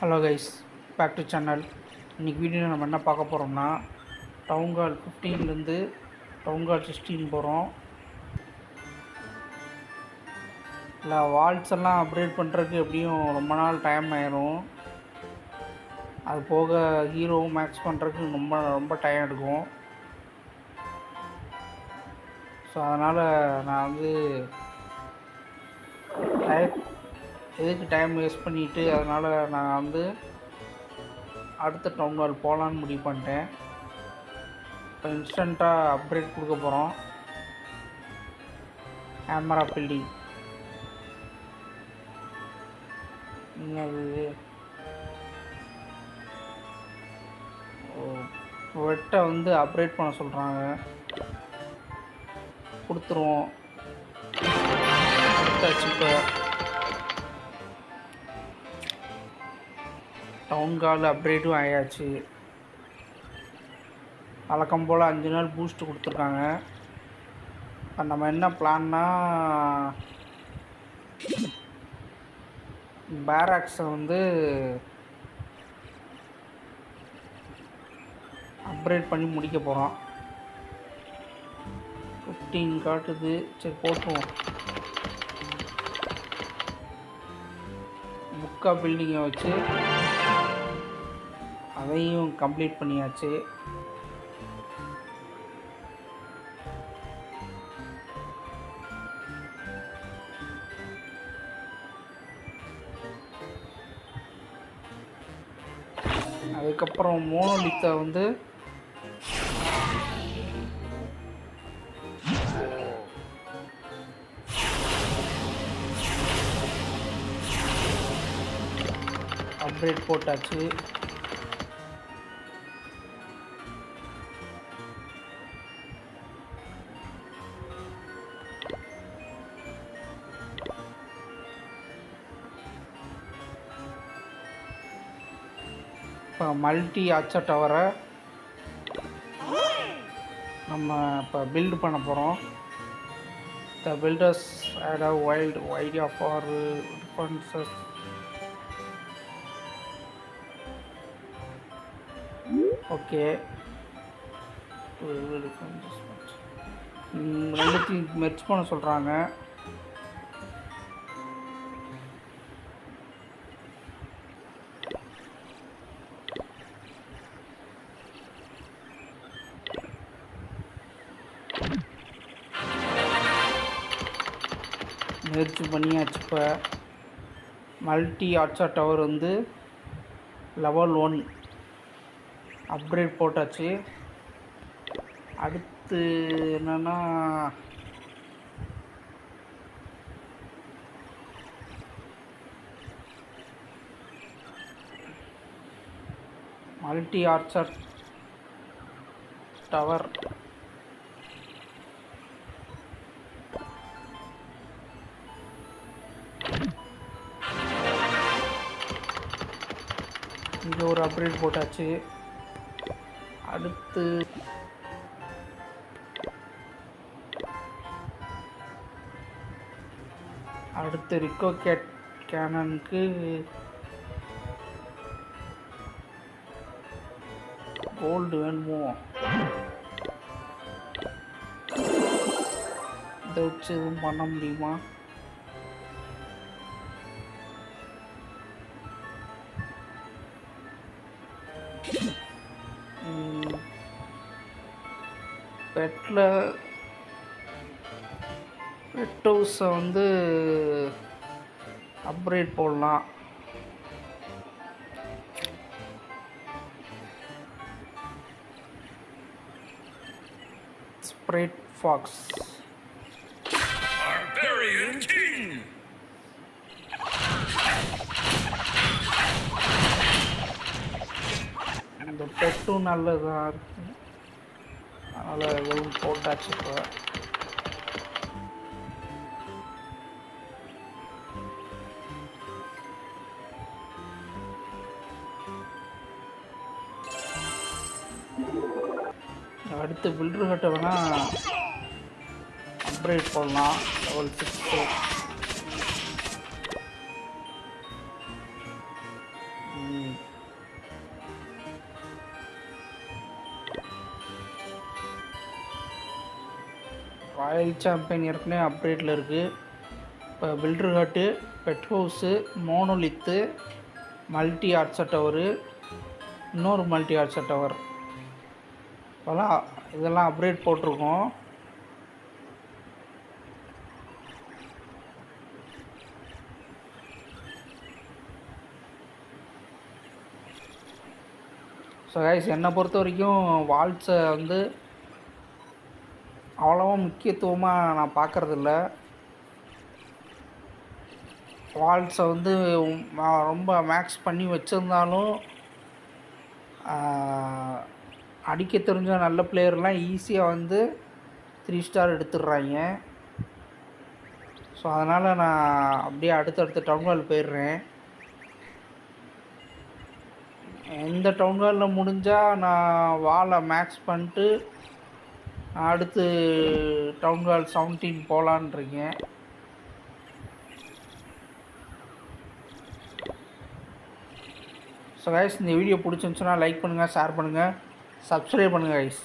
Hello guys, back to channel. இன்றைக்கி video நம்ம என்ன பார்க்க போகிறோம்னா, டவுன் ஹால் 15லேருந்து டவுன் ஹால் 16 போகிறோம். இல்லை வால்ஸ் எல்லாம் அப்கிரேட் பண்ணுறதுக்கு எப்படியும் ரொம்ப நாள் டைம் ஆயிரும். அது போக ஹீரோ மேக்ஸ் பண்ணுறதுக்கு ரொம்ப டைம் எடுக்கும். ஸோ அதனால் நான் எதுக்கு டைம் வேஸ்ட் பண்ணிவிட்டு அதனால் நான் அடுத்த டவுன் ஹால் போகலான்னு முடிவு பண்ணிட்டேன். இப்போ இன்ஸ்டண்ட்டாக அப்கிரேட் கொடுக்க போகிறோம். கேமரா பில்டிங் அது வெட்டை அப்கிரேட் பண்ண சொல்கிறாங்க. கொடுத்துருவோம். கொடுத்தாச்சு. இப்போ டவுன் ஹால் அப்கிரேடும் ஆயாச்சு. வழக்கம் போல் 5 நாள் பூஸ்ட் கொடுத்துருக்காங்க. நம்ம என்ன பிளான்னா, பேராக்ஸை அப்கிரேட் பண்ணி முடிக்க போகிறோம். 15 காட்டுது. சரி போட்டுருவோம். புக்கா பில்டிங்கை வச்சு அதையும் கம்ப்ளீட் பண்ணியாச்சு. அதுக்கப்புறம் மோனோலித்தை அப்கிரேட் போட்டாச்சு. இப்போ மல்டி ஆச்சா டவரை நம்ம இப்போ பில்டு பண்ண போகிறோம். The builders had a wild idea for defences. Okay, ரெண்டுத்தையும் மெர்ஜ் பண்ண சொல்கிறாங்க. மெர்ஜ் பண்ணியாச்சு. இப்போ multi archer tower level 1 upgrade போட்டாச்சு. அடுத்து என்னென்னா, மல்டி ஆர்ச்சர் டவர் இங்கே ஒரு அப்கிரேட் போட்டாச்சு. அடுத்து ரிக்கோ கேனனுக்கு கோல்டு வேணுமோ? இதை வச்சு எதுவும் பண்ண முடியுமா? பெட் ஹவுஸை அப்கிரேட் போடலாம். ஸ்ப்ரைட் ஃபாக்ஸ் இந்த பெட்டும் நல்லதாக இருக்கு. அதனால் எதுவும் போட்டாச்சு. இப்போ அடுத்து பில்டர் ஹட்டை வேணால் அப்கிரேட் பண்ணலாம். லெவல் 6 ராயல் சாம்பியன் ஏற்கனவே அப்கிரேடில் இருக்குது. இப்போ builder hut, pet house, monolith, multi archer tower, இன்னொரு மல்டி ஆர்ட்ஸர் டவர், இதெல்லாம் அப்கிரேட் போட்டிருக்கோம். ஸோ கைஸ், என்னை பொறுத்த வரைக்கும் வால்ஸை வந்து அவ்வளோவா முக்கியத்துவமாக நான் பார்க்குறதில்ல. வால்ஸை வந்து ரொம்ப மேக்ஸ் பண்ணி வச்சுருந்தாலும் அடிக்க தெரிஞ்ச நல்ல பிளேயர்லாம் ஈஸியாக வந்து 3 ஸ்டார் எடுத்துடுறாங்க. ஸோ அதனால் நான் அப்படியே அடுத்தடுத்த டவுன்ஹால் போயிடுறேன். எந்த டவுன்ஹாலில் முடிஞ்சால் நான் வாலை மேக்ஸ் பண்ணிட்டு அடுத்து டவுன்ஹால் 17 போகலான்ருக்கேன். ஸோ கைஸ், இந்த வீடியோ பிடிச்சிருந்துச்சுன்னா லைக் பண்ணுங்கள், ஷேர் பண்ணுங்கள், சப்ஸ்கிரைப் பண்ணுங்கள் கைஸ்.